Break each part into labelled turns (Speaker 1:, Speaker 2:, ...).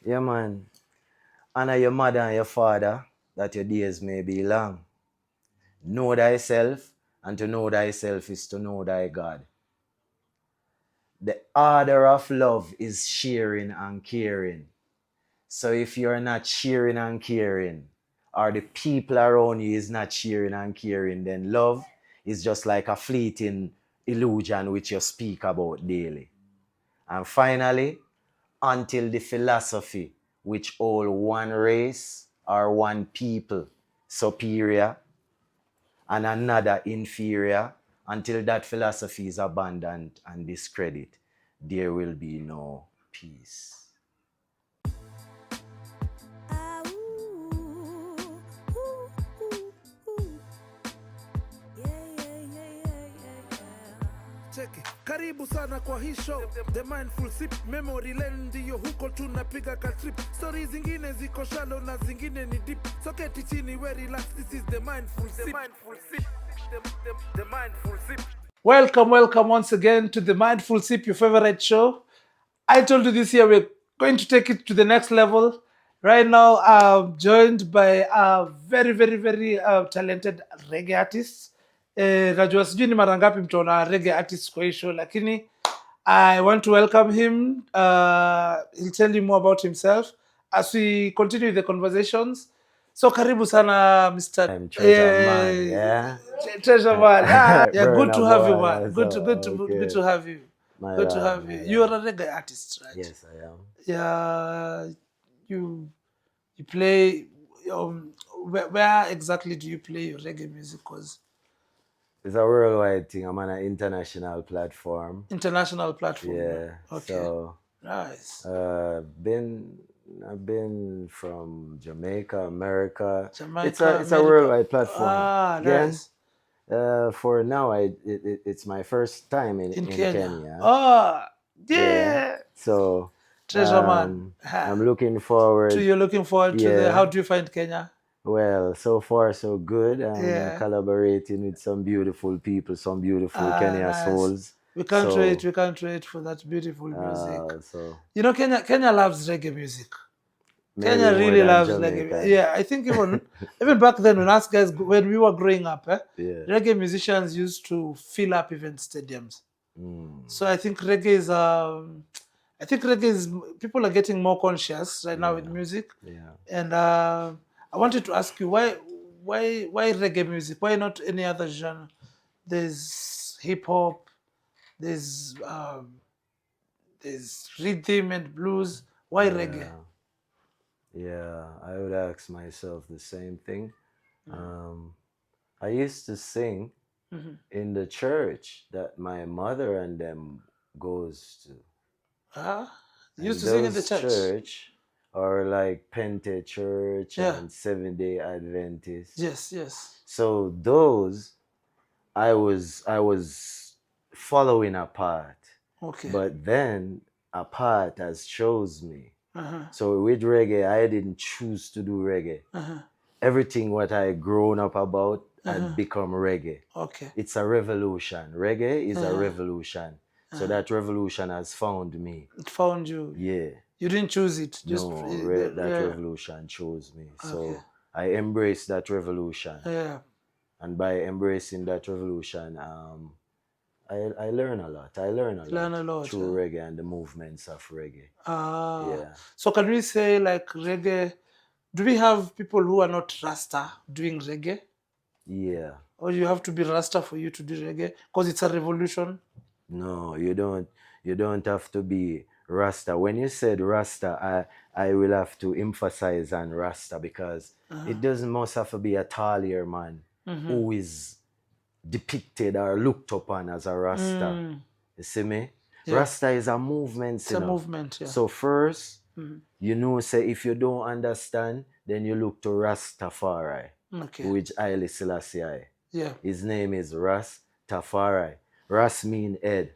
Speaker 1: Yeah, man. Honor your mother and your father, that your days may be long. Know thyself, and to know thyself is to know thy God. The order of love is sharing and caring. So if you're not sharing and caring, or the people around you is not sharing and caring, then love is just like a fleeting illusion which you speak about daily. And finally, until the philosophy which all one race or one people superior and another inferior, until that philosophy is abandoned and discredited, there will be no peace.
Speaker 2: Cheki, karibu sana kwa hii show. The Mindful Sip, memory lane ndiyo huko tunapiga ka trip. Stories zingine ziko shallow na zingine ni deep. So keti chini we relax, this is the Mindful Sip. The Mindful Sip. The Mindful Sip.
Speaker 3: Welcome once again to the Mindful Sip, your favorite show. I told you this year we're going to take it to the next level. Right now, I'm joined by a very talented reggae artist. Najua sijui ni mara ngapi mtaona reggae artist kwa hii show, lakini I want to welcome him. He'll tell you more about himself as we continue the conversations. So karibu sana, Mr.
Speaker 1: I'm Treajah Man, yeah?
Speaker 3: Treasure Man. Yeah, good
Speaker 1: Burner
Speaker 3: to have you,
Speaker 1: boy,
Speaker 3: man. Good
Speaker 1: okay.
Speaker 3: to have you.
Speaker 1: My
Speaker 3: Good to
Speaker 1: love,
Speaker 3: have
Speaker 1: my
Speaker 3: you.
Speaker 1: love.
Speaker 3: You are a reggae artist, right?
Speaker 1: Yes, I am.
Speaker 3: Yeah. You play. Where exactly do you play your reggae music? Cause
Speaker 1: it's a worldwide thing. I'm on an international platform.
Speaker 3: international platform.
Speaker 1: Yeah.
Speaker 3: Okay.
Speaker 1: So
Speaker 3: Nice.
Speaker 1: I've been from Jamaica, America.
Speaker 3: Jamaica,
Speaker 1: It's a
Speaker 3: America.
Speaker 1: worldwide platform.
Speaker 3: Ah,
Speaker 1: Again,
Speaker 3: nice.
Speaker 1: for now, it's my first time in Kenya.
Speaker 3: Oh, yeah.
Speaker 1: So
Speaker 3: Treasure Man.
Speaker 1: I'm looking forward.
Speaker 3: So you're looking forward to the. How do you find Kenya?
Speaker 1: Well, so far so good.
Speaker 3: Yeah.
Speaker 1: Collaborating with some beautiful people, some beautiful Kenya
Speaker 3: Nice.
Speaker 1: souls.
Speaker 3: We can't wait. We can't wait for that beautiful music.
Speaker 1: So
Speaker 3: you know, Kenya loves reggae music.
Speaker 1: maybe
Speaker 3: Kenya
Speaker 1: more
Speaker 3: really
Speaker 1: than
Speaker 3: loves
Speaker 1: Jamaica.
Speaker 3: reggae. Yeah, I think even back then when us guys when we were growing up, reggae musicians used to fill up even stadiums. So I think reggae is people are getting more conscious right now with music.
Speaker 1: Yeah.
Speaker 3: And I wanted to ask you why reggae music? Why not any other genre? There's hip hop, there's rhythm and blues. Why reggae?
Speaker 1: Yeah, I would ask myself the same thing. I used to sing in the church that my mother and them goes to.
Speaker 3: You used to sing in the
Speaker 1: church or like Pente Church and 7-Day Adventist.
Speaker 3: Yes.
Speaker 1: So those I was following a path.
Speaker 3: Okay.
Speaker 1: But then a path has chose me. So with reggae, I didn't choose to do reggae. Everything what I grown up about had become reggae.
Speaker 3: Okay.
Speaker 1: It's a revolution. Reggae is a revolution. So that revolution has found me.
Speaker 3: It found you.
Speaker 1: Yeah.
Speaker 3: You didn't choose it. Just
Speaker 1: that revolution chose me. So I embraced that revolution.
Speaker 3: Yeah.
Speaker 1: And by embracing that revolution, I learn a lot. I learn a lot through reggae and the movements of reggae. Yeah.
Speaker 3: So can we say like reggae? Do we have people who are not Rasta doing reggae?
Speaker 1: Yeah.
Speaker 3: Or you have to be Rasta for you to do reggae because it's a revolution?
Speaker 1: No, you don't. You don't have to be Rasta. When you said Rasta, I will have to emphasize on Rasta because it doesn't must have to be a taller man who is depicted or looked upon as a Rasta. You see me? Yeah. Rasta is a movement.
Speaker 3: It's a movement, yeah.
Speaker 1: So first, you know, say if you don't understand, then you look to Rastafari, which Haile Selassie.
Speaker 3: Yeah.
Speaker 1: His name is Rastafari. Ras mean head.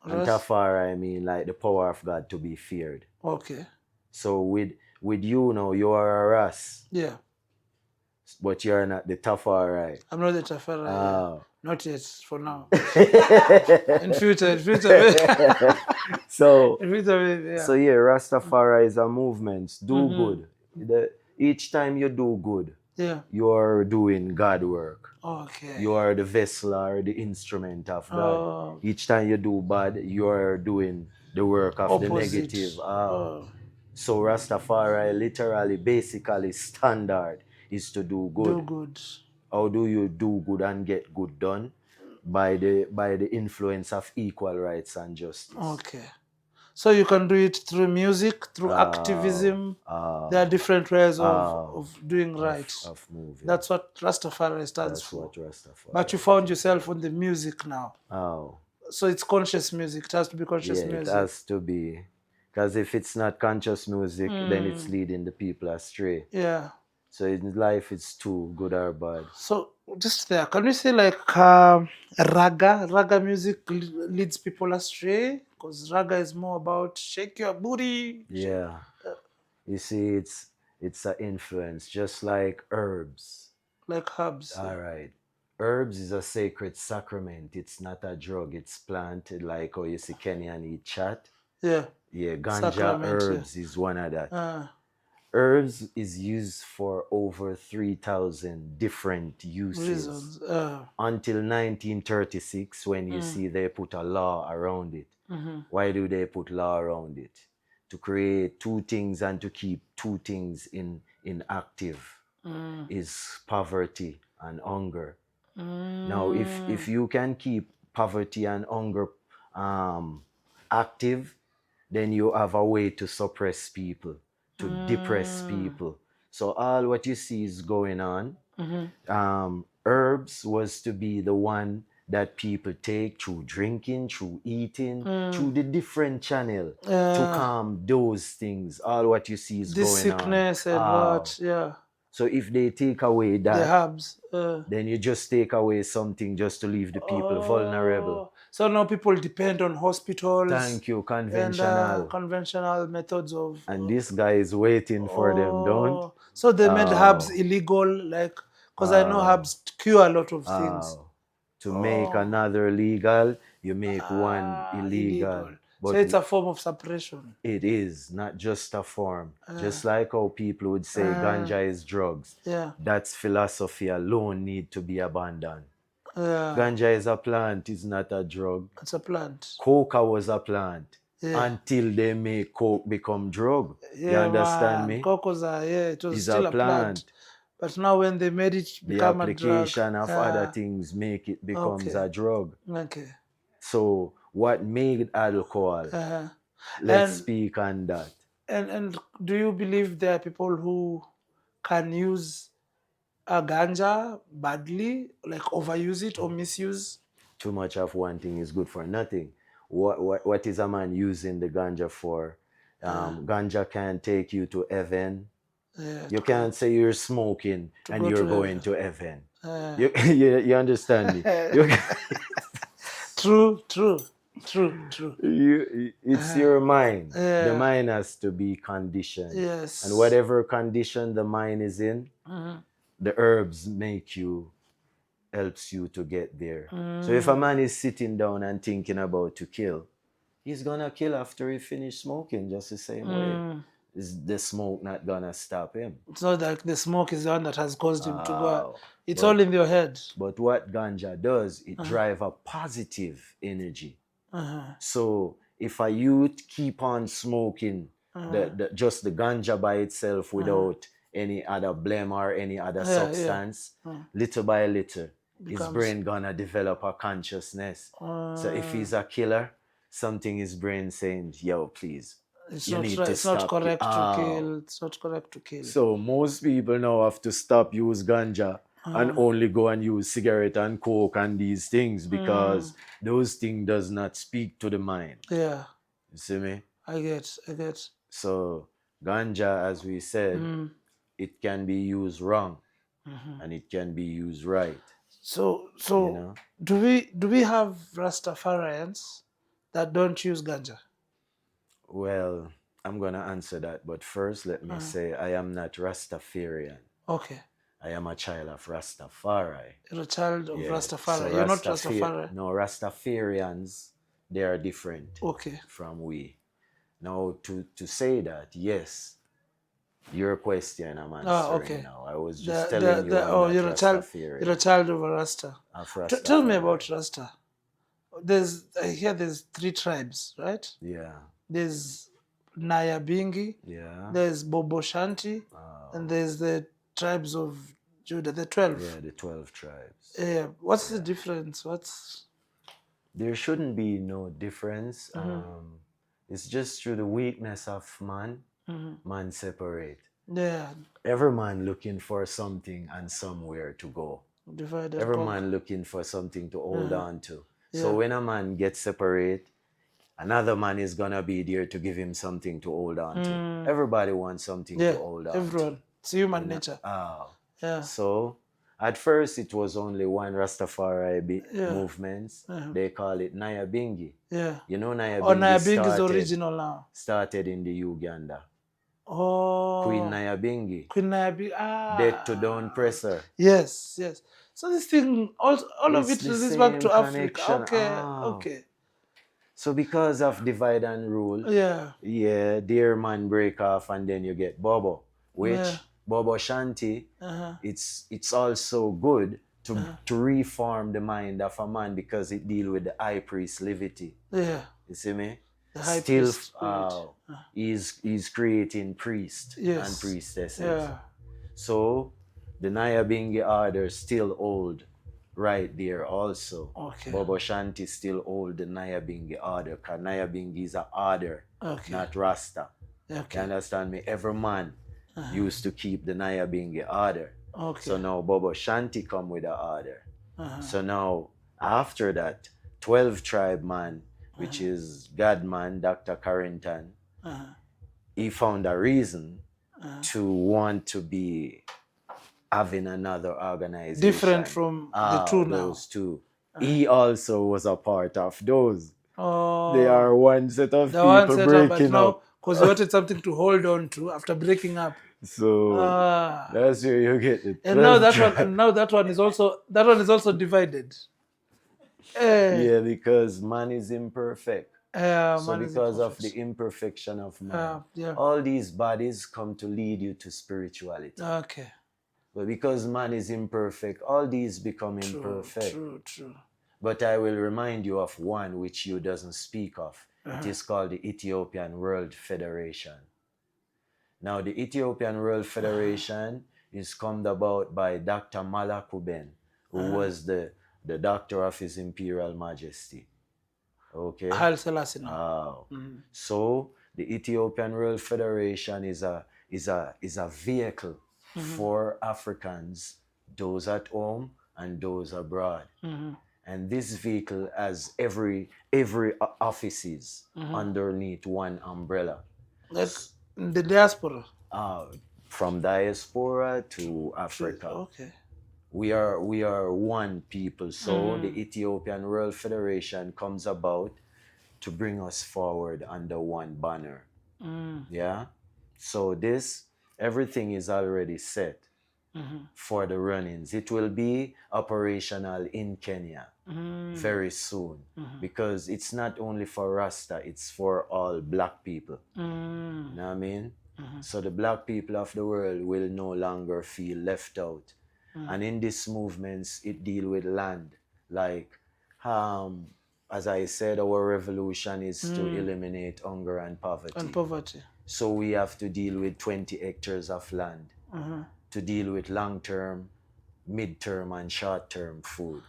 Speaker 1: And Tafari mean like the power of God to be feared.
Speaker 3: Okay.
Speaker 1: So with you now, you are a Ras.
Speaker 3: Yeah.
Speaker 1: But you're not the Tafari.
Speaker 3: I'm not the Tafari. Not yet for now. In future,
Speaker 1: So
Speaker 3: in future, yeah.
Speaker 1: so yeah, Rastafari is a movement. Do good. Each time you do good,
Speaker 3: Yeah.
Speaker 1: you are doing God work.
Speaker 3: Okay.
Speaker 1: You are the vessel or the instrument of God.
Speaker 3: Oh,
Speaker 1: Each time you do bad, you are doing the work of the
Speaker 3: opposite.
Speaker 1: negative.
Speaker 3: Oh,
Speaker 1: So Rastafari literally, basically, standard is to do
Speaker 3: do
Speaker 1: good.
Speaker 3: good.
Speaker 1: How do you do good and get good done? By the influence of equal rights and justice.
Speaker 3: Okay. So you can do it through music, through activism. There are different ways of doing right.
Speaker 1: Of moving.
Speaker 3: That's what Rastafari stands
Speaker 1: That's
Speaker 3: for.
Speaker 1: what Rastafari.
Speaker 3: But you found yourself on the music now.
Speaker 1: Oh.
Speaker 3: So it's conscious music. It has to be conscious
Speaker 1: Yeah,
Speaker 3: music.
Speaker 1: it has to be. Because if it's not conscious music, then it's leading the people astray.
Speaker 3: Yeah.
Speaker 1: So in life, it's too good or bad.
Speaker 3: So just there, can we say like raga music leads people astray? Because raga is more about shake your booty.
Speaker 1: Yeah. You see, it's an influence, just like herbs.
Speaker 3: Like herbs.
Speaker 1: All right. Herbs is a sacred sacrament. It's not a drug. It's planted like how you see Kenyan eat chat.
Speaker 3: Yeah.
Speaker 1: Yeah, ganja
Speaker 3: Sacrament,
Speaker 1: herbs is one of that. Herbs is used for over 3,000 different uses.
Speaker 3: Reasons.
Speaker 1: Until 1936, when you see they put a law around it. Why do they put law around it? To create two things and to keep two things in active is poverty and hunger. Now, if you can keep poverty and hunger active, then you have a way to suppress people, to depress people. So all what you see is going on. Herbs was to be the one that people take through drinking, through eating, through the different channel to calm those things. All what you see is
Speaker 3: this
Speaker 1: going on.
Speaker 3: sickness and what, yeah.
Speaker 1: So if they take away
Speaker 3: The
Speaker 1: that,
Speaker 3: herbs.
Speaker 1: then you just take away something just to leave the people vulnerable.
Speaker 3: So now people depend on hospitals.
Speaker 1: Thank you, conventional.
Speaker 3: And conventional methods of.
Speaker 1: And this guy is waiting for them, don't?
Speaker 3: So they made herbs illegal, like, because I know herbs cure a lot of things.
Speaker 1: To make another legal, you make one illegal. But
Speaker 3: so it's a form of suppression.
Speaker 1: It is not just a form. Just like how people would say ganja is drugs.
Speaker 3: Yeah.
Speaker 1: That's philosophy alone need to be abandoned.
Speaker 3: Yeah.
Speaker 1: Ganja is a plant, it's not a drug.
Speaker 3: It's a plant.
Speaker 1: Coca was a plant. Until they make coke become drug.
Speaker 3: Yeah,
Speaker 1: you understand me?
Speaker 3: Cocos are, it was
Speaker 1: It's
Speaker 3: still
Speaker 1: a plant.
Speaker 3: But now when they made it become a drug.
Speaker 1: The application of other things make it becomes a drug.
Speaker 3: Okay.
Speaker 1: So what made alcohol? Let's speak on that.
Speaker 3: And do you believe there are people who can use a ganja badly, like overuse it or misuse?
Speaker 1: Too much of one thing is good for nothing. What is a man using the ganja for? Ganja can take you to heaven. You can't say you're smoking and you're going to heaven. You understand me?
Speaker 3: True.
Speaker 1: It's your mind. The mind has to be conditioned.
Speaker 3: Yes.
Speaker 1: And whatever condition the mind is in, the herbs helps you to get there. So if a man is sitting down and thinking about to kill, he's gonna kill after he finish smoking, just the same way. Is the smoke not gonna stop him?
Speaker 3: It's not like the smoke is the one that has caused him to go. It's all in your head.
Speaker 1: But what ganja does, it drives a positive energy. So if a youth keep on smoking just the ganja by itself without any other blem or any other substance, little by little, his brain gonna develop a consciousness. So if he's a killer, something his brain saying, yo, please.
Speaker 3: It's not correct to kill. It's not correct to kill.
Speaker 1: So most people now have to stop use ganja and only go and use cigarette and coke and these things because those things does not speak to the mind.
Speaker 3: Yeah.
Speaker 1: You see me?
Speaker 3: I get.
Speaker 1: So ganja, as we said, it can be used wrong and it can be used right.
Speaker 3: So do we have Rastafarians that don't use ganja?
Speaker 1: Well, I'm gonna answer that, but first let me say I am not Rastafarian.
Speaker 3: Okay.
Speaker 1: I am a child of Rastafari.
Speaker 3: You're a child of
Speaker 1: Yeah.
Speaker 3: Rastafari.
Speaker 1: So
Speaker 3: You're not Rastafari.
Speaker 1: No, Rastafarians, they are different
Speaker 3: Okay.
Speaker 1: from we. Now, to say that, yes, your question I'm answering
Speaker 3: Okay.
Speaker 1: now. I was just telling you I'm not
Speaker 3: you're a child.
Speaker 1: Rastafarian.
Speaker 3: You're a child of a Rasta.
Speaker 1: Of
Speaker 3: Tell me
Speaker 1: Rastafari.
Speaker 3: about Rasta. I hear there's 3 tribes, right?
Speaker 1: Yeah,
Speaker 3: There's Nyabingi,
Speaker 1: yeah.
Speaker 3: there's Bobo Shanti, and there's the tribes of Judah, the 12.
Speaker 1: Yeah, the 12 tribes.
Speaker 3: What's the difference?
Speaker 1: There shouldn't be no difference.
Speaker 3: Mm-hmm.
Speaker 1: It's just through the weakness of man, man separate.
Speaker 3: Yeah,
Speaker 1: Every man looking for something and somewhere to go.
Speaker 3: divided.
Speaker 1: Every man looking for something to hold on to. So
Speaker 3: Yeah.
Speaker 1: when a man gets separate, another man is gonna be there to give him something to hold on to. Everybody wants something to hold on
Speaker 3: everyone.
Speaker 1: to.
Speaker 3: It's human nature. Yeah.
Speaker 1: So at first it was only one Rastafari movements. They call it Nyabingi.
Speaker 3: Yeah.
Speaker 1: You know Nyabingi
Speaker 3: Nyabingi is original now.
Speaker 1: started in the Uganda.
Speaker 3: Oh.
Speaker 1: Queen Nyabingi.
Speaker 3: Queen Nyabingi.
Speaker 1: Death to Dawn Presser.
Speaker 3: Yes, yes. So this thing, all of it
Speaker 1: the
Speaker 3: relates back to
Speaker 1: same
Speaker 3: Africa.
Speaker 1: connection.
Speaker 3: Okay, okay.
Speaker 1: So because of divide and rule, dear man break off and then you get Bobo, which Bobo Shanti, it's also good to reform the mind of a man because it deal with the high priest levity.
Speaker 3: Yeah.
Speaker 1: You see me?
Speaker 3: The high
Speaker 1: Still,
Speaker 3: priest
Speaker 1: he's creating priests and priestesses.
Speaker 3: Yeah.
Speaker 1: So the Nyabingi order still old right there also.
Speaker 3: Okay.
Speaker 1: Bobo Shanti still hold the Nyabingi order because Nyabingi is an order, not Rasta.
Speaker 3: Okay.
Speaker 1: You understand me? Every man used to keep the Nyabingi order.
Speaker 3: Okay.
Speaker 1: So now Bobo Shanti come with the order. So now after that, 12 tribe man, which is God man, Dr. Carrington, he found a reason to want to be having another organization.
Speaker 3: Different from the two now.
Speaker 1: Those two. He also was a part of those.
Speaker 3: Oh.
Speaker 1: They are one set of people breaking up.
Speaker 3: Because you wanted something to hold on to after breaking up.
Speaker 1: So that's where you get it.
Speaker 3: And now that one is also divided.
Speaker 1: Yeah, because man is imperfect.
Speaker 3: So
Speaker 1: because of the imperfection of man, all these bodies come to lead you to spirituality.
Speaker 3: Okay.
Speaker 1: But because man is imperfect, all these become imperfect.
Speaker 3: True.
Speaker 1: But I will remind you of one which you doesn't speak of. It is called the Ethiopian World Federation. Now, the Ethiopian World Federation is come about by Dr. Malakuben, who was the doctor of His Imperial Majesty. Okay.
Speaker 3: Haile Selassie.
Speaker 1: So the Ethiopian World Federation is a vehicle for Africans, those at home and those abroad. And this vehicle has every offices underneath one umbrella.
Speaker 3: Like the diaspora.
Speaker 1: From diaspora to Africa.
Speaker 3: Okay.
Speaker 1: We are one people. So the Ethiopian World Federation comes about to bring us forward under one banner. Yeah. So everything is already set for the run-ins. It will be operational in Kenya very soon because it's not only for Rasta, it's for all black people. You know what I mean? So the black people of the world will no longer feel left out. And in these movements, it deal with land. Like, as I said, our revolution is to eliminate hunger and poverty. So we have to deal with 20 hectares of land to deal with long-term, mid-term, and short-term food.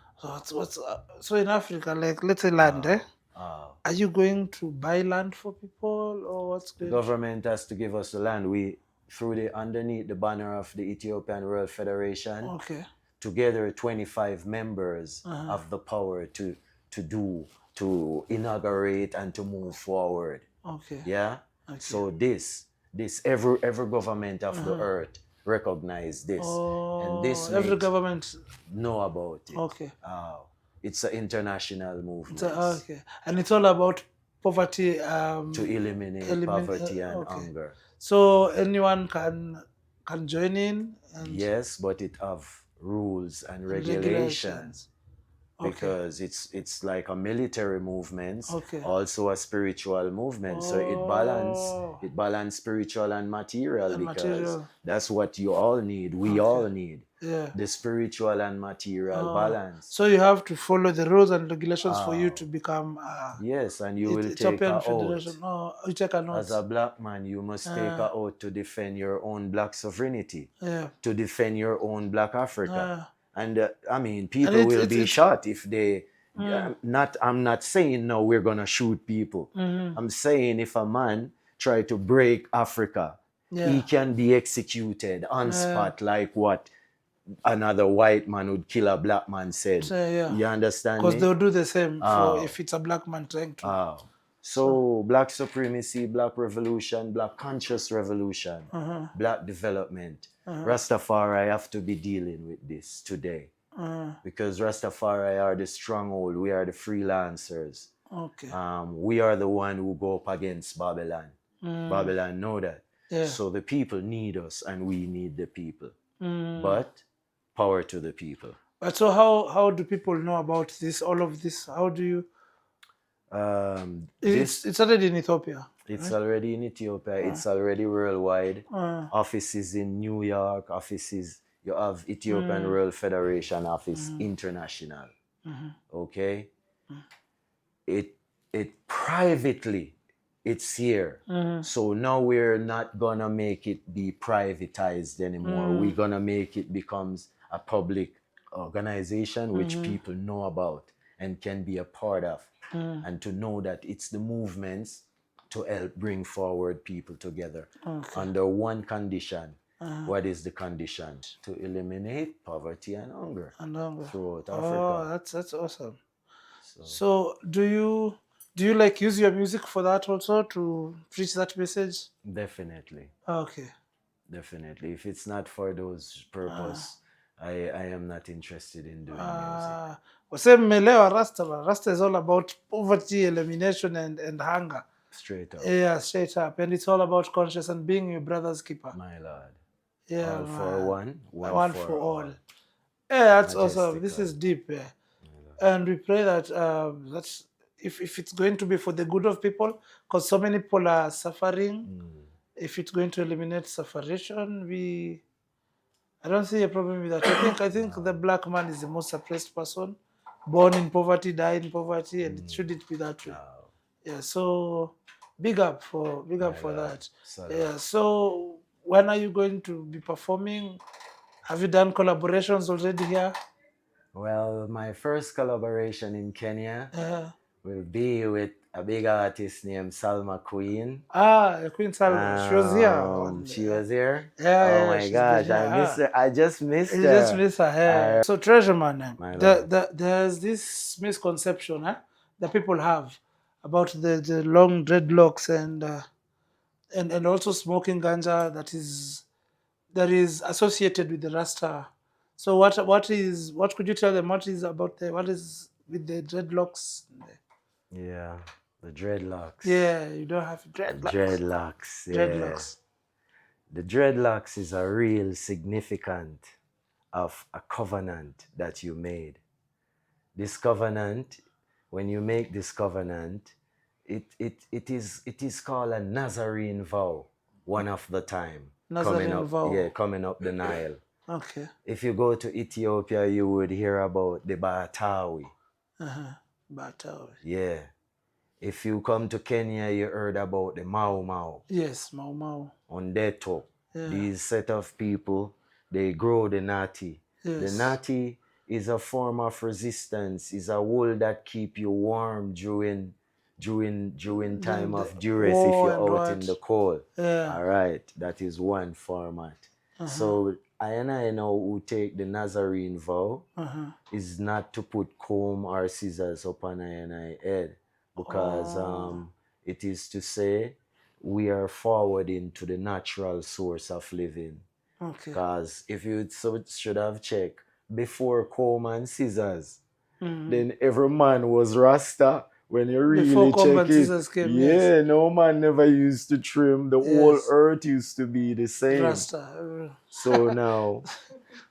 Speaker 3: So in Africa, like let's say land, are you going to buy land for people or what's going on?
Speaker 1: The government has to give us the land. We underneath the banner of the Ethiopian World Federation, together 25 members have the power to inaugurate and to move forward.
Speaker 3: Okay.
Speaker 1: Yeah. Okay. So every government of the earth recognize this, and this
Speaker 3: every government
Speaker 1: know about it.
Speaker 3: Okay.
Speaker 1: It's an international movement.
Speaker 3: Okay, and it's all about poverty.
Speaker 1: To eliminate poverty and hunger.
Speaker 3: So anyone can can join in and,
Speaker 1: Yes, but it have rules and
Speaker 3: and
Speaker 1: regulations.
Speaker 3: regulations. Okay.
Speaker 1: Because it's like a military movement,
Speaker 3: Okay.
Speaker 1: also a spiritual movement. So
Speaker 3: Oh.
Speaker 1: it balance spiritual and material,
Speaker 3: And
Speaker 1: because
Speaker 3: material.
Speaker 1: that's what you all need. We all need
Speaker 3: Yeah.
Speaker 1: the spiritual and material balance.
Speaker 3: So you have to follow the rules and regulations for you
Speaker 1: Oh.
Speaker 3: to become
Speaker 1: Yes, and you will take
Speaker 3: Ethiopian
Speaker 1: a
Speaker 3: Federation.
Speaker 1: oath.
Speaker 3: Oh, you take an
Speaker 1: As
Speaker 3: oath.
Speaker 1: a black man, you must take a oath to defend your own black sovereignty,
Speaker 3: Yeah.
Speaker 1: to defend your own black Africa. And I mean, people
Speaker 3: it's-
Speaker 1: will
Speaker 3: it's-
Speaker 1: be
Speaker 3: it's-
Speaker 1: shot if they. I'm not saying no, we're gonna shoot people. I'm saying if a man try to break Africa, he
Speaker 3: Yeah.
Speaker 1: can be executed on spot, like what another white man would kill a black man said.
Speaker 3: So, yeah.
Speaker 1: You understand
Speaker 3: Because
Speaker 1: me?
Speaker 3: they'll do the same for
Speaker 1: Oh.
Speaker 3: if it's a black man trying to.
Speaker 1: So black supremacy, black revolution, black conscious revolution, black development. Rastafari have to be dealing with this today. Because Rastafari are the stronghold, we are the freelancers.
Speaker 3: Okay.
Speaker 1: We are the one who go up against Babylon. Babylon know that.
Speaker 3: Yeah.
Speaker 1: So the people need us and we need the people. But power to the people.
Speaker 3: But so how do people know about this? All of this? How do you? It started in Ethiopia.
Speaker 1: It's already in Ethiopia. It's already worldwide. Offices in New York. Offices. You have Ethiopian World Federation office international. Okay. It privately. It's here. So now we're not gonna make it be privatized anymore. We're gonna make it becomes a public organization which people know about and can be a part of, and to know that it's the movements to help bring forward people together under one condition. What is the condition? To eliminate poverty and hunger throughout Africa.
Speaker 3: Oh, that's awesome. So do you like use your music for that also to preach that message?
Speaker 1: Definitely.
Speaker 3: Okay.
Speaker 1: Definitely. If it's not for those purpose, I am not interested in doing music.
Speaker 3: Same mmelewa Rasta. Rasta is all about poverty elimination and hunger.
Speaker 1: Straight up.
Speaker 3: Yeah, straight up. And it's all about conscious and being your brother's keeper.
Speaker 1: My Lord.
Speaker 3: Yeah,
Speaker 1: All for one,
Speaker 3: one for all. Yeah, that's awesome. This
Speaker 1: Majestical.
Speaker 3: is deep. Yeah. And we pray that that's if it's going to be for the good of people, because so many people are suffering. If it's going to eliminate sufferation, I don't see a problem with that. I think the black man is the most suppressed person, born in poverty, died in poverty, and it shouldn't be that way. Yeah. So big up for that. Yeah. So when are you going to be performing? Have you done collaborations already here?
Speaker 1: Well, my first collaboration in Kenya will be with a big artist named Salma Queen.
Speaker 3: Queen Salma. She was here.
Speaker 1: She was here?
Speaker 3: Yeah,
Speaker 1: Oh my
Speaker 3: she's
Speaker 1: gosh,
Speaker 3: been
Speaker 1: I
Speaker 3: here.
Speaker 1: miss her. I just missed
Speaker 3: You
Speaker 1: her.
Speaker 3: just miss her hair. So Treajah Man,
Speaker 1: My lord.
Speaker 3: there's this misconception that people have about the long dreadlocks and also smoking ganja that is associated with the Rasta. So what could you tell them? What is with the dreadlocks?
Speaker 1: Yeah, the dreadlocks.
Speaker 3: Yeah, you don't have dreadlocks.
Speaker 1: Dreadlocks. Yeah.
Speaker 3: Dreadlocks.
Speaker 1: The dreadlocks is a real significant of a covenant that you made. This covenant, when you make this covenant, it is called a Nazarene vow one of the time.
Speaker 3: Nazarene vow.
Speaker 1: Yeah, coming up the Nile.
Speaker 3: Okay.
Speaker 1: If you go to Ethiopia, you would hear about the Batawi.
Speaker 3: Batawi.
Speaker 1: Yeah. If you come to Kenya, you heard about the Mau Mau.
Speaker 3: Yes, Mau Mau.
Speaker 1: On their top.
Speaker 3: Yeah.
Speaker 1: These set of people, they grow the nati.
Speaker 3: Yes.
Speaker 1: The nati is a form of resistance, is a wool that keep you warm during time of duress if you're out in the cold.
Speaker 3: Yeah.
Speaker 1: All right, that is one format. So I know who take the Nazarene vow is not to put comb or scissors upon I head, because it is to say we are forwarding to the natural source of living.
Speaker 3: Okay.
Speaker 1: Because if you should have checked before comb and scissors, then every man was Rasta, when you really
Speaker 3: Before
Speaker 1: check
Speaker 3: Combat
Speaker 1: it,
Speaker 3: Jesus came, yes.
Speaker 1: yeah, no man never used to trim. The whole
Speaker 3: Yes.
Speaker 1: earth used to be the same.
Speaker 3: Rasta.
Speaker 1: So now,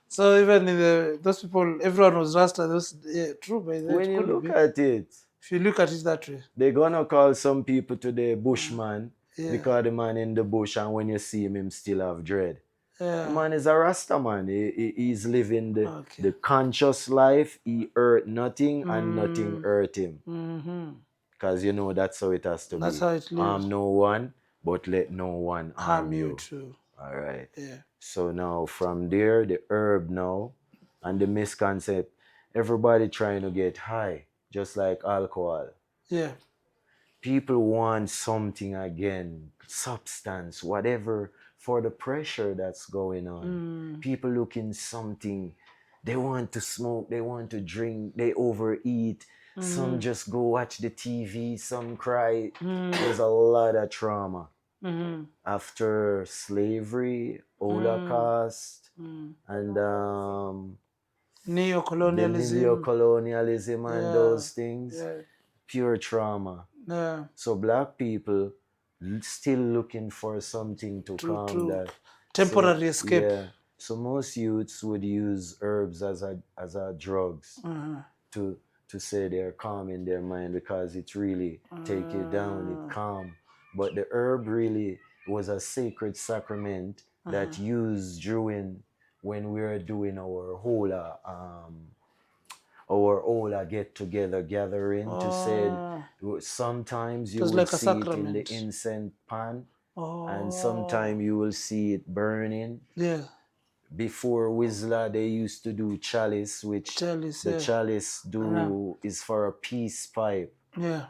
Speaker 3: So even in those people, everyone was Rasta. Those, yeah, true, by that
Speaker 1: when you
Speaker 3: could
Speaker 1: look
Speaker 3: be.
Speaker 1: at it,
Speaker 3: If you look at it that way.
Speaker 1: they're gonna call some people today Bushman
Speaker 3: Yeah.
Speaker 1: because the man in the bush, and when you see him still have dread. The
Speaker 3: Yeah.
Speaker 1: man is a Rasta man. He's living
Speaker 3: Okay.
Speaker 1: the conscious life. He hurt nothing and nothing hurt him.
Speaker 3: Mm-hmm.
Speaker 1: Because you know that's how it has to
Speaker 3: That's
Speaker 1: be.
Speaker 3: how it lives.
Speaker 1: Harm no one, but let no one harm you.
Speaker 3: Too.
Speaker 1: All right.
Speaker 3: Yeah.
Speaker 1: So now from there, the herb now, and the misconcept, everybody trying to get high, just like alcohol.
Speaker 3: Yeah.
Speaker 1: People want something again, substance, whatever, for the pressure that's going on. People looking something. They want to smoke, they want to drink, they overeat. Some just go watch the TV, some cry. There's a lot of trauma. After slavery, Holocaust, and the
Speaker 3: Neo-colonialism.
Speaker 1: neocolonialism and those things,
Speaker 3: Yeah.
Speaker 1: pure trauma.
Speaker 3: Yeah.
Speaker 1: So black people still looking for something to calm that
Speaker 3: temporary escape.
Speaker 1: Yeah. So most youths would use herbs as a drugs to say they're calming their mind because it really take it down, it calm. But the herb really was a sacred sacrament that used during when we were doing our whole get together gathering to say sometimes you
Speaker 3: was
Speaker 1: will
Speaker 3: like a
Speaker 1: see it in the
Speaker 3: sacrament.
Speaker 1: incense pan and sometimes you will see it burning.
Speaker 3: Yeah.
Speaker 1: Before Whistler, they used to do chalice, which chalice is for a peace pipe.
Speaker 3: Yeah.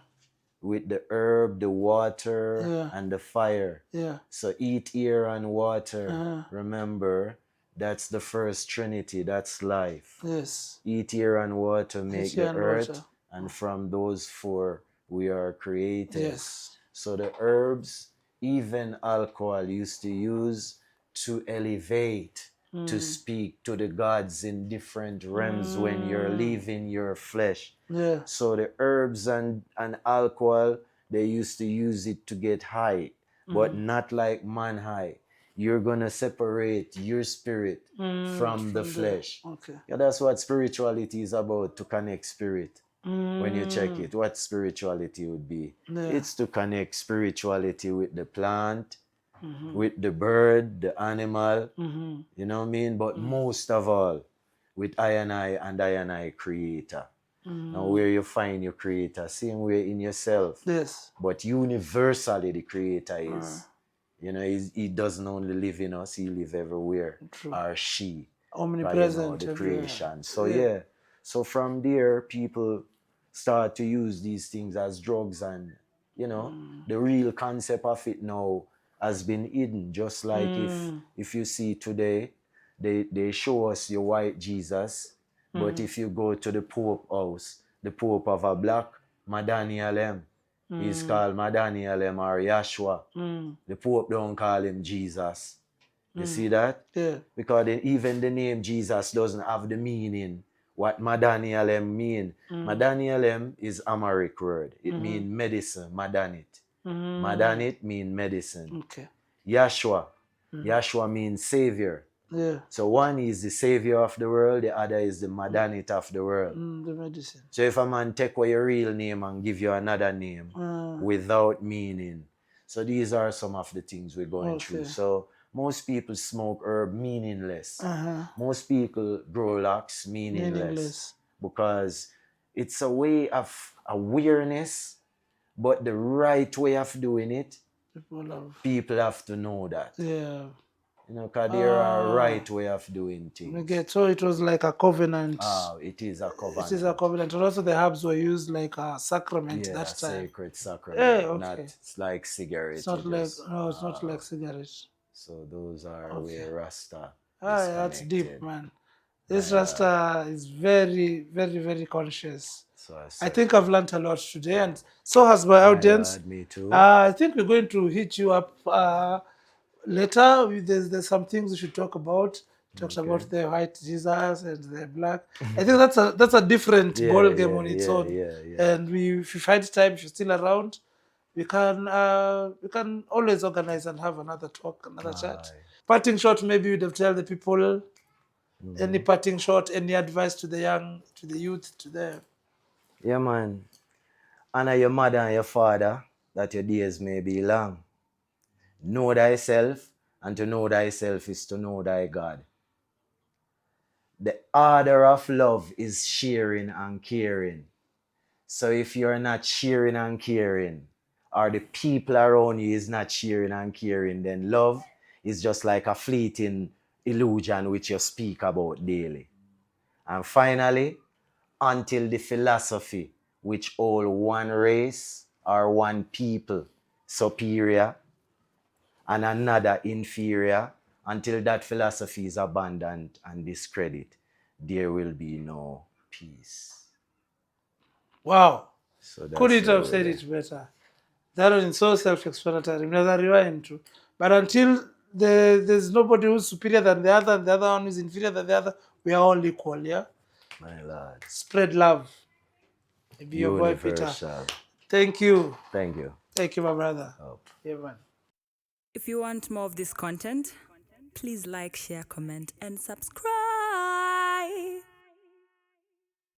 Speaker 1: With the herb, the water, and the fire.
Speaker 3: Yeah.
Speaker 1: So eat, air, and water. Remember, that's the first trinity. That's life.
Speaker 3: Yes.
Speaker 1: Eat, air, and water make the earth. And from those four, we are created.
Speaker 3: Yes.
Speaker 1: So the herbs, even alcohol, used to use to elevate, to speak to the gods in different realms when you're leaving your flesh.
Speaker 3: Yeah.
Speaker 1: So the herbs and alcohol, they used to use it to get high, but not like man high. You're going to separate your spirit from the flesh.
Speaker 3: Okay.
Speaker 1: Yeah, that's what spirituality is about, to connect spirit. When you check it, what spirituality would be.
Speaker 3: Yeah.
Speaker 1: It's to connect spirituality with the plant, with the bird, the animal, you know what I mean? But most of all, with I and I creator. Now where you find your creator, same way in yourself.
Speaker 3: Yes.
Speaker 1: But universally the creator is. You know, he doesn't only live in us, he lives everywhere.
Speaker 3: True.
Speaker 1: Or she.
Speaker 3: Omnipresent.
Speaker 1: The creation. So yeah. So from there, people start to use these things as drugs, and you know, the real concept of it now has been hidden. Just like if you see today, they show us your white Jesus, but if you go to the Pope house, the Pope of a black, Madani Alem, he's called Madani Alem or Yahshua. The Pope don't call him Jesus. You see that?
Speaker 3: Yeah.
Speaker 1: Because even the name Jesus doesn't have the meaning what Madani Alem mean. Madani Alem is Amharic word. It means medicine, Madanit. Madanit mean medicine.
Speaker 3: Okay.
Speaker 1: Yahshua. Yahshua means savior.
Speaker 3: Yeah.
Speaker 1: So one is the savior of the world, the other is the Madanit of the world.
Speaker 3: The medicine.
Speaker 1: So if a man take away your real name and give you another name without meaning. So these are some of the things we're going through. So most people smoke herb meaningless. Most people grow locks meaningless. Because it's a way of awareness, but the right way of doing it, people have to know that.
Speaker 3: Yeah.
Speaker 1: You know, because there are right way of doing things.
Speaker 3: So it was like a covenant.
Speaker 1: It is a covenant.
Speaker 3: It is a covenant. And also the herbs were used like a sacrament that time.
Speaker 1: Sacred sacrament.
Speaker 3: Yeah, okay.
Speaker 1: Not it's like cigarettes.
Speaker 3: It's not like it's not like cigarettes.
Speaker 1: So those are where Rasta.
Speaker 3: That's deep, man. This Rasta is very, very, very conscious.
Speaker 1: So
Speaker 3: I think I've learned a lot today, and so has my audience.
Speaker 1: Me too.
Speaker 3: I think we're going to hit you up later. There's some things we should talk about. Talks
Speaker 1: Okay.
Speaker 3: about the white Jesus and the black. I think that's a different
Speaker 1: Yeah,
Speaker 3: ball game
Speaker 1: yeah,
Speaker 3: on its
Speaker 1: yeah,
Speaker 3: own.
Speaker 1: yeah, yeah.
Speaker 3: And if you find time, if you're still around, we can always organize and have another talk, another chat.
Speaker 1: Aye.
Speaker 3: Parting shot, maybe you'd have tell the people any
Speaker 1: Mhm.
Speaker 3: parting shot, any advice to the young, to the youth, to the
Speaker 1: Yeah, man. Honor your mother and your father, that your days may be long. Know thyself, and to know thyself is to know thy God. The order of love is sharing and caring. So if you're not sharing and caring, or the people around you is not sharing and caring, then love is just like a fleeting illusion which you speak about daily. And finally, until the philosophy which all one race or one people superior and another inferior, until that philosophy is abandoned and discredited, there will be no peace.
Speaker 3: wow.
Speaker 1: So that's
Speaker 3: Couldn't
Speaker 1: where
Speaker 3: have
Speaker 1: we're
Speaker 3: said
Speaker 1: there.
Speaker 3: it better. That was so self-explanatory. Mnaweza rewind to. But until there's nobody who's superior than the other, and the other one is inferior than the other, we are all equal, yeah?
Speaker 1: My Lord.
Speaker 3: Spread love. Be your boy, Peter.
Speaker 1: Universal.
Speaker 3: Thank you.
Speaker 1: Thank you.
Speaker 3: Thank you, my brother.
Speaker 1: Oh.
Speaker 3: Yeah, man.
Speaker 4: If you want more of this content, please like, share, comment, and subscribe.